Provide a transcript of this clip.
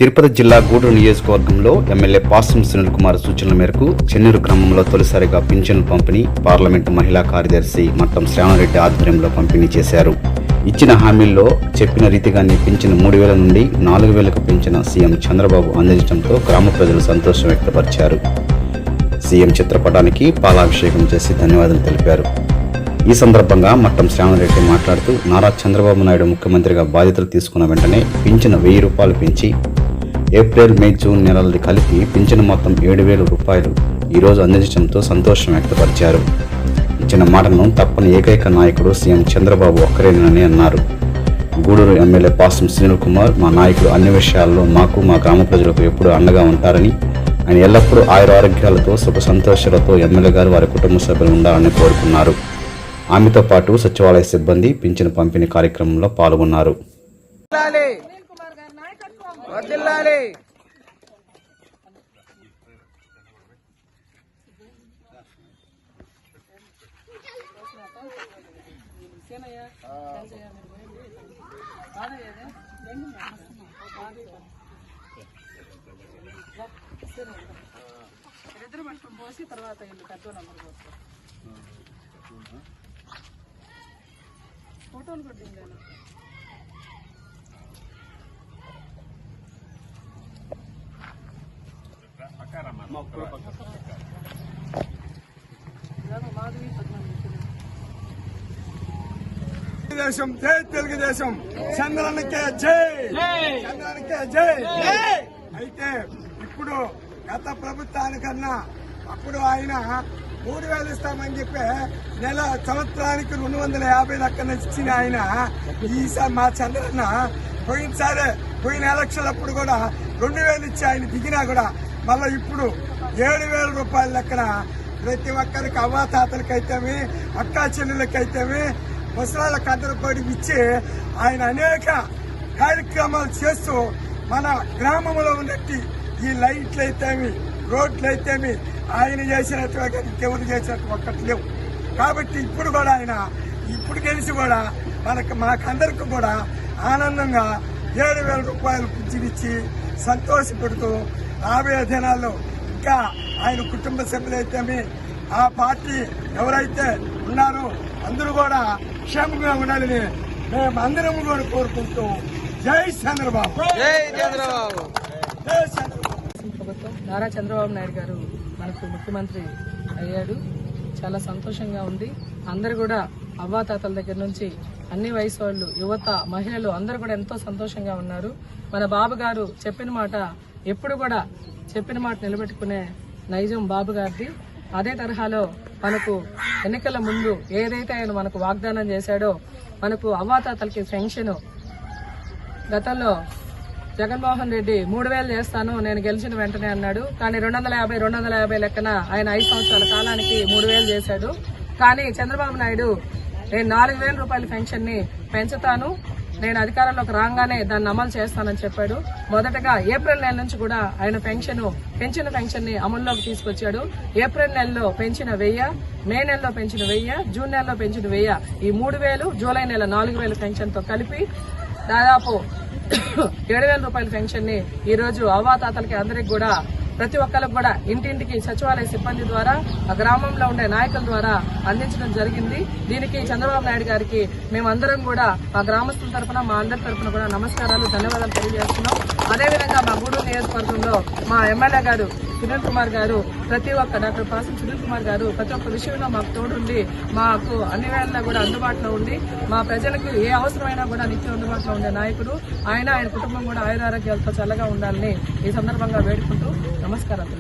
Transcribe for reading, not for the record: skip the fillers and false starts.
తిరుపతి జిల్లా గూడూరు నియోజకవర్గంలో ఎమ్మెల్యే పాసం సునీల్ కుమార్ సూచనల మేరకు చెన్నూరు గ్రామంలో తొలిసారిగా పింఛను పంపిణీ పార్లమెంటు మహిళా కార్యదర్శి మట్టం శ్రావణరెడ్డి ఆధ్వర్యంలో పంపిణీ చేశారు. ఇచ్చిన హామీల్లో చెప్పిన రీతిగానే పింఛను 3,000 నుండి 4,000కు పెంచిన సీఎం చంద్రబాబు అందించడంతో గ్రామ ప్రజలు సంతోషం వ్యక్తపరిచారు. సీఎం చిత్రపటానికి పాలాభిషేకం చేసి ధన్యవాదాలు తెలిపారు. ఈ సందర్భంగా మట్టం శ్రావణరెడ్డి మాట్లాడుతూ నారా చంద్రబాబు నాయుడు ముఖ్యమంత్రిగా బాధ్యతలు తీసుకున్న వెంటనే పింఛను 1,000 రూపాయలు పెంచి ఏప్రిల్, మే, జూన్ నెలలది కలిపి పింఛను మొత్తం 7,000 రూపాయలు ఈరోజు అందించడంతో సంతోషం వ్యక్తపరిచారు. ఇచ్చిన మాటను తప్పని ఏకైక నాయకుడు సీఎం చంద్రబాబు ఒక్కరేనని అన్నారు. గూడూరు ఎమ్మెల్యే పాసం సునీల్ కుమార్ మా నాయకుడు అన్ని విషయాల్లో మాకు మా గ్రామ ప్రజలకు ఎప్పుడూ అండగా ఉంటారని, ఆయన ఎల్లప్పుడూ ఆయురారోగ్యాలతో సుఖ సంతోషాలతో ఎమ్మెల్యే గారు వారి కుటుంబ సభ్యులు ఉండాలని కోరుకున్నారు. ఆమెతో పాటు సచివాలయ సిబ్బంది పింఛను పంపిణీ కార్యక్రమంలో పాల్గొన్నారు. ఫోటోలు కొట్టింది తెలుగుదేశం జై తెలుగుదేశం, చంద్రన్నకే జై, చంద్రన్నకే జై. అయితే ఇప్పుడు గత ప్రభుత్వానికన్నా అప్పుడు ఆయన 3,000 ఇస్తామని చెప్పి సంవత్సరానికి 250 లెక్కన ఇచ్చిన ఆయన ఈసారి మా చంద్రన్న పోయిన ఎలక్షన్లప్పుడు కూడా 2,000 ఇచ్చి ఆయన దిగినా కూడా మళ్ళీ ఇప్పుడు 7,000 రూపాయల లెక్కన ప్రతి ఒక్కరికి అవ్వాతాతలకైతేమి, అక్కా చెల్లెలకైతేమి, ముసలాళ్ళకి అందరూ కూడా ఇచ్చి ఆయన అనేక కార్యక్రమాలు చేస్తూ మన గ్రామంలో ఉన్నట్టు ఈ లైట్లు అయితేమి, రోడ్లు అయితేమి ఆయన చేసినట్టుగా ఇంకెవరు చేసినట్టు ఒక్కటి లేవు. కాబట్టి ఇప్పుడు కూడా ఆయన ఇప్పుడు గెలిచి కూడా మాకందరికి కూడా ఆనందంగా 7,000 రూపాయలు పింఛనిచ్చి సంతోషపడుతూ రాబోయే దినాల్లో ఇంకా ఆయన కుటుంబ సభ్యులైతేమి, ఆ పార్టీ ఎవరైతే ఉన్నారో అందరూ కూడా క్షేమంగా ఉండాలని మేము అందరం కూడా కోరుకుంటూ జై చంద్రబాబు, జై చంద్రబాబు, జై చంద్రబాబు. ప్రభుత్వం నారా చంద్రబాబు నాయుడు గారు మనకు ముఖ్యమంత్రి అయ్యాడు. చాలా సంతోషంగా ఉంది. అందరు కూడా అవ్వాతాతల దగ్గర నుంచి అన్ని వయసు వాళ్ళు, యువత, మహిళలు అందరూ కూడా ఎంతో సంతోషంగా ఉన్నారు. మన బాబు గారు చెప్పిన మాట ఎప్పుడు కూడా చెప్పిన మాట నిలబెట్టుకునే నైజం బాబు గారిది. అదే తరహాలో మనకు ఎన్నికల ముందు ఏదైతే ఆయన మనకు వాగ్దానం చేశాడో, మనకు అవ్వాతాతలకి పెన్షన్ గతంలో జగన్మోహన్ రెడ్డి 3,000 చేస్తాను నేను గెలిచిన వెంటనే అన్నాడు. కానీ 250 లెక్కన ఆయన 5 సంవత్సరాల కాలానికి 3,000 చేశాడు. కానీ చంద్రబాబు నాయుడు నేను 4,000 రూపాయల పెన్షన్ ని పెంచుతాను, నేను అధికారంలోకి రాగానే దాన్ని అమలు చేస్తానని చెప్పాడు. మొదటగా ఏప్రిల్ నెల నుంచి కూడా ఆయన పెంచిన పెన్షన్ ని అమల్లోకి తీసుకొచ్చాడు. ఏప్రిల్ నెలలో పెంచిన 1,000, మే నెలలో పెంచిన 1,000, జూన్ నెలలో పెంచిన 1,000, ఈ 3,000, జూలై నెల 4,000 పెన్షన్ తో కలిపి దాదాపు 7,000 రూపాయల పెన్షన్ ని ఈ రోజు అవ్వాతాతలకి అందరికి కూడా ప్రతి ఒక్కరికి కూడా ఇంటింటికి సచివాలయ సిబ్బంది ద్వారా, ఆ గ్రామంలో ఉండే నాయకుల ద్వారా అందించడం జరిగింది. దీనికి చంద్రబాబు నాయుడు గారికి మేమందరం కూడా మా గ్రామస్తుల తరఫున, మా అందరి తరఫున కూడా నమస్కారాలు, ధన్యవాదాలు తెలియజేస్తున్నాం. అదేవిధంగా మా గూడూరు నియోజకవర్గంలో మా ఎమ్మెల్యే గారు సునీల్ కుమార్ గారు, డాక్టర్ పాసం సునీల్ కుమార్ గారు ప్రతి ఒక్క విషయంలో మాకు తోడుండి మాకు అన్ని వేళలా కూడా అందుబాటులో ఉండి మా ప్రజలకు ఏ అవసరమైనా కూడా నిత్యం అందుబాటులో ఉండే నాయకుడు ఆయన కుటుంబం కూడా ఆయురారోగ్యాలతో చల్లగా ఉండాలని ఈ సందర్భంగా వేడుకుంటూ నమస్కారాలు.